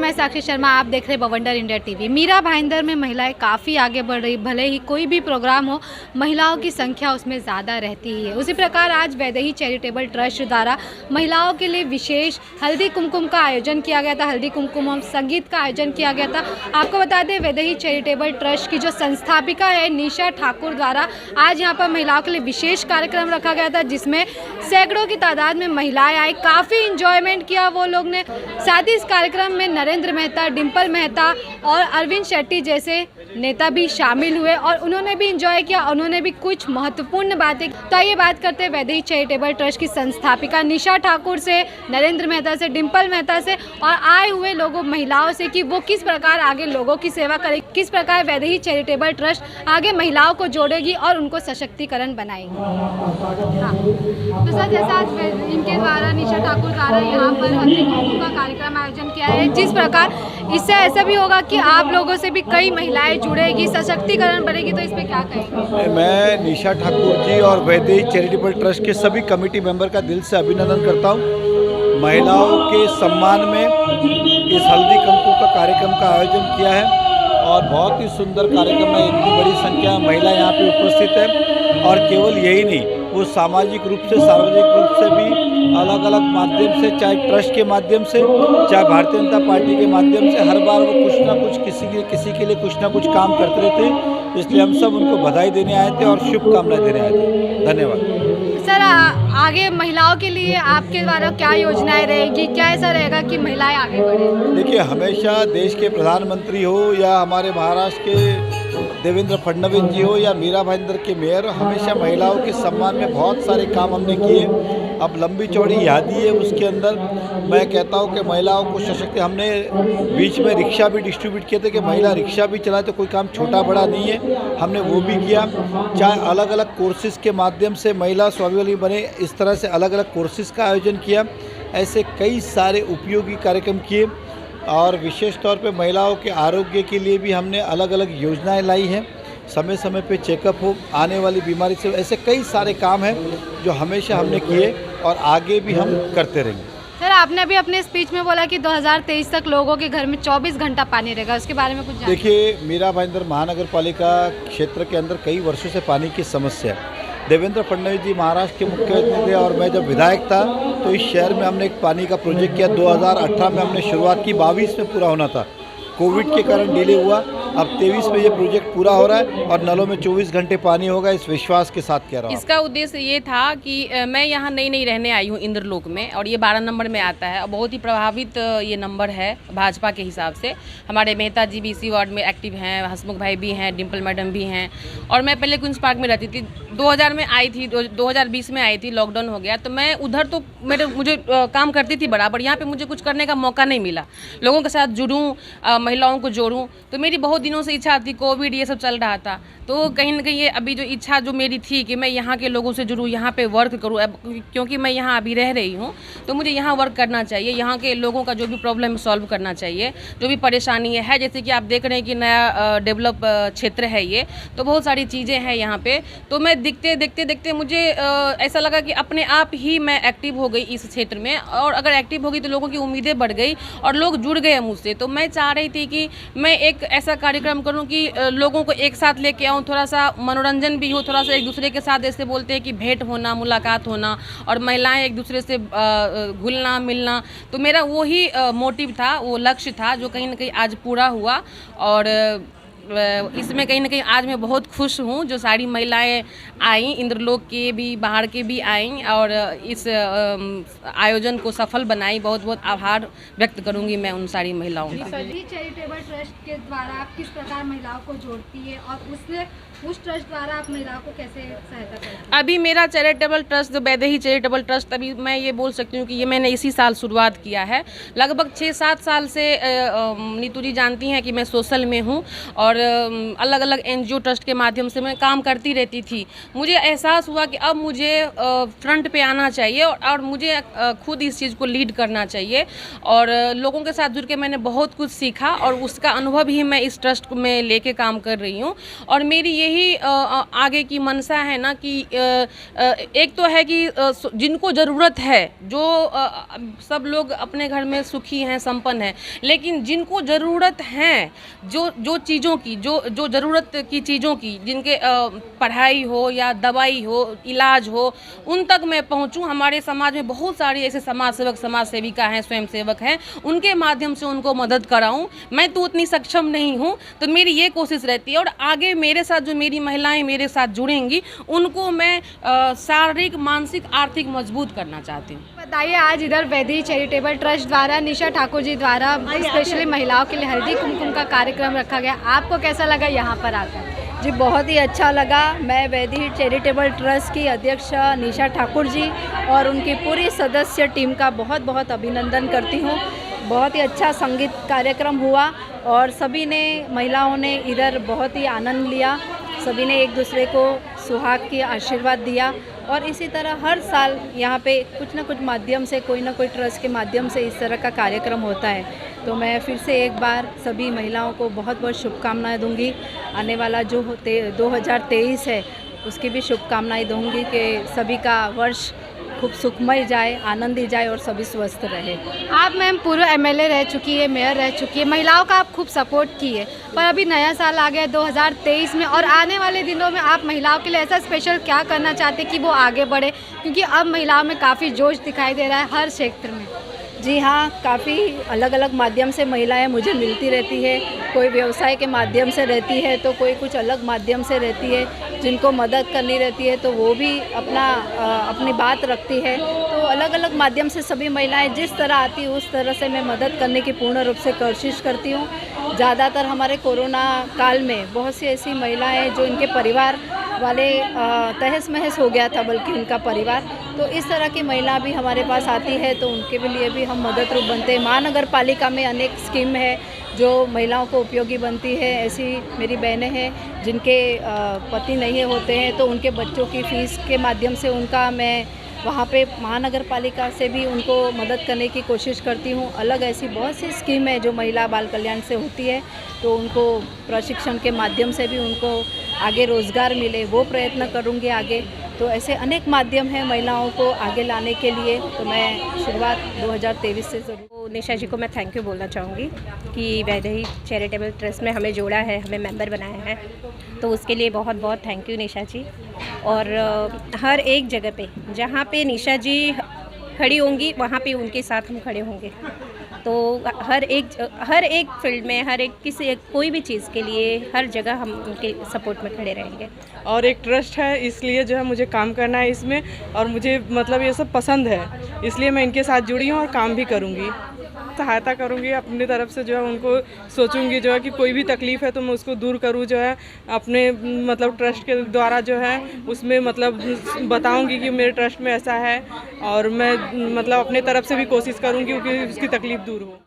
मैं साक्षी शर्मा, आप देख रहे बवंडर इंडिया टीवी। मीरा भाईंदर में महिलाएं काफ़ी आगे बढ़ रही, भले ही कोई भी प्रोग्राम हो महिलाओं की संख्या उसमें ज़्यादा रहती ही है। उसी प्रकार आज वैदेही चैरिटेबल ट्रस्ट द्वारा महिलाओं के लिए विशेष हल्दी कुमकुम का आयोजन किया गया था। हल्दी कुमकुम और संगीत का आयोजन किया गया था। आपको बता दें, वैदेही चैरिटेबल ट्रस्ट की जो संस्थापिका है निशा ठाकुर द्वारा आज यहाँ पर महिलाओं के लिए विशेष कार्यक्रम रखा गया था, जिसमें सैकड़ों की तादाद में महिलाएं आई। काफ़ी इंजॉयमेंट किया वो लोग ने। साथ ही इस कार्यक्रम में नरेंद्र मेहता, डिम्पल मेहता और अरविंद शेट्टी जैसे नेता भी शामिल हुए और उन्होंने भी इंजॉय किया। उन्होंने भी कुछ महत्वपूर्ण बातें। तो आइए बात करते हैं वैदेही चैरिटेबल ट्रस्ट की संस्थापिका निशा ठाकुर से, नरेंद्र मेहता से, डिम्पल मेहता से और आए हुए लोगों महिलाओं से कि वो किस प्रकार आगे लोगों की सेवा करेगी, किस प्रकार वैदेही चैरिटेबल ट्रस्ट आगे महिलाओं को जोड़ेगी और उनको सशक्तिकरण बनाएगी। हाँ, तो सर जैसा आज इनके द्वारा, निशा ठाकुर द्वारा यहाँ पर हल्दी कुमकुम का कार्यक्रम आयोजन किया है, जिस प्रकार इससे ऐसा भी होगा कि आप लोगों से भी कई महिलाएं जुड़ेगी, सशक्तिकरण बढ़ेगी, तो इस पर क्या कहेंगे? मैं निशा ठाकुर जी और वैदेही चैरिटेबल ट्रस्ट के सभी कमेटी मेंबर का दिल से अभिनंदन करता हूँ। महिलाओं के सम्मान में इस हल्दी कुमकुम का कार्यक्रम का आयोजन किया है और बहुत ही सुंदर कार्यक्रम है। इतनी बड़ी संख्या में महिला यहाँ पे उपस्थित है और केवल यही नहीं, वो सामाजिक रूप से, सार्वजनिक रूप से भी अलग अलग माध्यम से, चाहे ट्रस्ट के माध्यम से, चाहे भारतीय जनता पार्टी के माध्यम से, हर बार वो कुछ ना कुछ किसी के लिए कुछ ना कुछ काम करते रहते हैं। इसलिए हम सब उनको बधाई देने आए थे और शुभकामनाएं देने आए थे। धन्यवाद। सर आगे महिलाओं के लिए आपके द्वारा क्या योजनाएं रहेगी, क्या ऐसा रहेगा कि महिलाएं आगे बढ़े? देखिए, हमेशा देश के प्रधानमंत्री हो या हमारे महाराष्ट्र के देवेंद्र फडणवीस जी हो या मीरा भाईंदर के मेयर, हमेशा महिलाओं के सम्मान में बहुत सारे काम हमने किए। अब लंबी चौड़ी यादी है, उसके अंदर मैं कहता हूं कि महिलाओं को सशक्त, हमने बीच में रिक्शा भी डिस्ट्रीब्यूट किए थे कि महिला रिक्शा भी चलाए, तो कोई काम छोटा बड़ा नहीं है, हमने वो भी किया। चाहे अलग अलग कोर्सेज़ के माध्यम से महिला स्वावलंबी बने, इस तरह से अलग अलग कोर्सेज़ का आयोजन किया। ऐसे कई सारे उपयोगी कार्यक्रम किए और विशेष तौर पे महिलाओं के आरोग्य के लिए भी हमने अलग अलग योजनाएं लाई हैं। समय समय पे चेकअप हो, आने वाली बीमारी से, ऐसे कई सारे काम हैं जो हमेशा हमने किए और आगे भी हम करते रहेंगे। सर आपने अभी अपने स्पीच में बोला कि 2023 तक लोगों के घर में 24 घंटा पानी रहेगा, उसके बारे में कुछ जानते? देखिए, मीरा भाईंदर महानगर पालिका क्षेत्र के अंदर कई वर्षों से पानी की समस्या है। देवेंद्र फडणवीस जी महाराष्ट्र के मुख्यमंत्री थे और मैं जब विधायक था तो इस शहर में हमने एक पानी का प्रोजेक्ट किया। 2018 में हमने शुरुआत की, 22 में पूरा होना था, कोविड के कारण डिले हुआ। अब 23 में ये प्रोजेक्ट पूरा हो रहा है और नलों में 24 घंटे पानी होगा, इस विश्वास के साथ कह रहा हूँ। इसका उद्देश्य ये था कि मैं यहाँ नई रहने आई हूँ इंद्रलोक में और ये 12 नंबर में आता है और बहुत ही प्रभावित ये नंबर है भाजपा के हिसाब से। हमारे मेहता जी भी इसी वार्ड में एक्टिव हैं, हसमुख भाई भी हैं, डिम्पल मैडम भी हैं और मैं पहले क्वींस पार्क में रहती थी। 2000 में आई थी, 2020 में आई थी, लॉकडाउन हो गया तो मैं उधर तो मुझे काम करती थी बराबर, यहाँ पे मुझे कुछ करने का मौका नहीं मिला, लोगों के साथ जुड़ूँ, महिलाओं को जोड़ूँ। तो मेरी बहुत दिनों से इच्छा थी, कोविड ये सब चल रहा था तो कहीं ना कहीं ये अभी जो इच्छा जो मेरी थी कि मैं यहाँ के लोगों से जुड़ूँ, यहाँ पे वर्क करूँ। अब क्योंकि मैं यहाँ अभी रह रही हूँ तो मुझे यहाँ वर्क करना चाहिए, यहाँ के लोगों का जो भी प्रॉब्लम सॉल्व करना चाहिए, जो भी परेशानी है। जैसे कि आप देख रहे हैं कि नया डेवलप क्षेत्र है ये, तो बहुत सारी चीज़ें हैं यहाँ पे। तो मैं देखते मुझे ऐसा लगा कि अपने आप ही मैं एक्टिव हो गई इस क्षेत्र में और अगर एक्टिव हो गई तो लोगों की उम्मीदें बढ़ गई और लोग जुड़ गए मुझसे। तो मैं चाह रही थी कि मैं एक ऐसा कार्यक्रम करूं कि लोगों को एक साथ लेके आऊं, थोड़ा सा मनोरंजन भी हो, थोड़ा सा एक दूसरे के साथ जैसे बोलते हैं कि भेंट होना, मुलाकात होना और महिलाएं एक दूसरे से घुलना मिलना। तो मेरा वो ही मोटिव था, वो लक्ष्य था जो कहीं ना कहीं आज पूरा हुआ और इसमें कहीं ना कहीं आज मैं बहुत खुश हूँ। जो सारी महिलाएं आई, इंद्रलोक के भी, बाहर के भी आई और इस आयोजन को सफल बनाई, बहुत बहुत आभार व्यक्त करूँगी मैं उन सारी महिलाओं का। चैरिटेबल ट्रस्ट के द्वारा आप किस प्रकार महिलाओं को जोड़ती है और उस ट्रस्ट द्वारा आप महिलाओं को कैसे सहायता करती हैं? अभी मेरा चैरिटेबल ट्रस्ट, जो वैदेही चैरिटेबल ट्रस्ट, अभी मैं ये बोल सकती हूँ कि ये मैंने इसी साल शुरुआत किया है। लगभग 6-7 साल से नीतू जी जानती हैं कि मैं सोशल में हूँ और और अलग अलग NGO ट्रस्ट के माध्यम से मैं काम करती रहती थी। मुझे एहसास हुआ कि अब मुझे फ्रंट पे आना चाहिए और मुझे खुद इस चीज़ को लीड करना चाहिए और लोगों के साथ जुड़ के मैंने बहुत कुछ सीखा और उसका अनुभव ही मैं इस ट्रस्ट में लेके काम कर रही हूँ। और मेरी यही आगे की मनसा है ना कि एक तो है कि जिनको ज़रूरत है, जो सब लोग अपने घर में सुखी हैं, संपन्न हैं, लेकिन जिनको ज़रूरत है जो चीज़ों की, जो ज़रूरत की चीज़ों की, जिनके पढ़ाई हो या दवाई हो, इलाज हो, उन तक मैं पहुंचूं। हमारे समाज में बहुत सारे ऐसे समाज सेवक, समाज सेविका हैं, स्वयं सेवक हैं, उनके माध्यम से उनको मदद कराऊं। मैं तो उतनी सक्षम नहीं हूं, तो मेरी ये कोशिश रहती है और आगे मेरे साथ जो मेरी महिलाएं मेरे साथ जुड़ेंगी उनको मैं शारीरिक, मानसिक, आर्थिक मजबूत करना चाहती हूँ। बताइए, आज इधर वैदेही चैरिटेबल ट्रस्ट द्वारा निशा ठाकुर जी द्वारा स्पेशली महिलाओं के लिए हल्दी कुमकुम का कार्यक्रम रखा गया, आपको कैसा लगा यहाँ पर आकर? जी बहुत ही अच्छा लगा। मैं वैदेही चैरिटेबल ट्रस्ट की अध्यक्ष निशा ठाकुर जी और उनकी पूरी सदस्य टीम का बहुत बहुत अभिनंदन करती हूँ। बहुत ही अच्छा संगीत कार्यक्रम हुआ और सभी ने, महिलाओं ने इधर बहुत ही आनंद लिया। सभी ने एक दूसरे को सुहाग की आशीर्वाद दिया और इसी तरह हर साल यहाँ पे कुछ ना कुछ माध्यम से, कोई ना कोई ट्रस्ट के माध्यम से इस तरह का कार्यक्रम होता है। तो मैं फिर से एक बार सभी महिलाओं को बहुत बहुत शुभकामनाएं दूंगी। आने वाला जो 2023 है उसकी भी शुभकामनाएं दूंगी कि सभी का वर्ष खूब सुखमय जाए, आनंदी जाए और सभी स्वस्थ रहे। आप मैम पूर्व MLA रह चुकी है, मेयर रह चुकी है, महिलाओं का आप खूब सपोर्ट की है, पर अभी नया साल आ गया 2023 में और आने वाले दिनों में आप महिलाओं के लिए ऐसा स्पेशल क्या करना चाहते हैं कि वो आगे बढ़े, क्योंकि अब महिलाओं में काफ़ी जोश दिखाई दे रहा है हर क्षेत्र में? जी हाँ, काफ़ी अलग अलग माध्यम से महिलाएं मुझे मिलती रहती है। कोई व्यवसाय के माध्यम से रहती है तो कोई कुछ अलग माध्यम से रहती है। जिनको मदद करनी रहती है तो वो भी अपनी बात रखती है। तो अलग अलग माध्यम से सभी महिलाएं जिस तरह आती है उस तरह से मैं मदद करने की पूर्ण रूप से कोशिश करती हूँ। ज़्यादातर हमारे कोरोना काल में बहुत सी ऐसी महिलाएं जो इनके परिवार वाले तहस महस हो गया था, बल्कि उनका परिवार, तो इस तरह की महिला भी हमारे पास आती है तो उनके भी लिए भी हम मदद रूप बनते हैं। महानगर पालिका में अनेक स्कीम है जो महिलाओं को उपयोगी बनती है। ऐसी मेरी बहनें हैं जिनके पति नहीं होते हैं तो उनके बच्चों की फ़ीस के माध्यम से उनका मैं वहाँ पे महानगर पालिका से भी उनको मदद करने की कोशिश करती हूँ। अलग ऐसी बहुत सी स्कीम है जो महिला बाल कल्याण से होती है, तो उनको प्रशिक्षण के माध्यम से भी उनको आगे रोज़गार मिले, वो प्रयत्न करूँगी आगे। तो ऐसे अनेक माध्यम हैं महिलाओं को आगे लाने के लिए, तो मैं शुरुआत 2023 से ज़रूर। निशा जी को मैं थैंक यू बोलना चाहूँगी कि वैदेही चैरिटेबल ट्रस्ट में हमें जोड़ा है, हमें मेंबर बनाया है, तो उसके लिए बहुत बहुत थैंक यू निशा जी। और हर एक जगह पे जहाँ पे निशा जी खड़ी होंगी वहाँ पे उनके साथ हम खड़े होंगे। तो हर एक फील्ड में, कोई भी चीज़ के लिए हर जगह हम उनके सपोर्ट में खड़े रहेंगे। और एक ट्रस्ट है इसलिए जो है मुझे काम करना है इसमें, और मुझे मतलब ये सब पसंद है, इसलिए मैं इनके साथ जुड़ी हूँ और काम भी करूँगी, सहायता करूँगी अपनी तरफ से। जो है उनको सोचूंगी जो है कि कोई भी तकलीफ़ है तो मैं उसको दूर करूँ, जो है अपने मतलब ट्रस्ट के द्वारा जो है उसमें मतलब बताऊंगी कि मेरे ट्रस्ट में ऐसा है, और मैं मतलब अपने तरफ से भी कोशिश करूँगी कि उसकी तकलीफ़ दूर हो।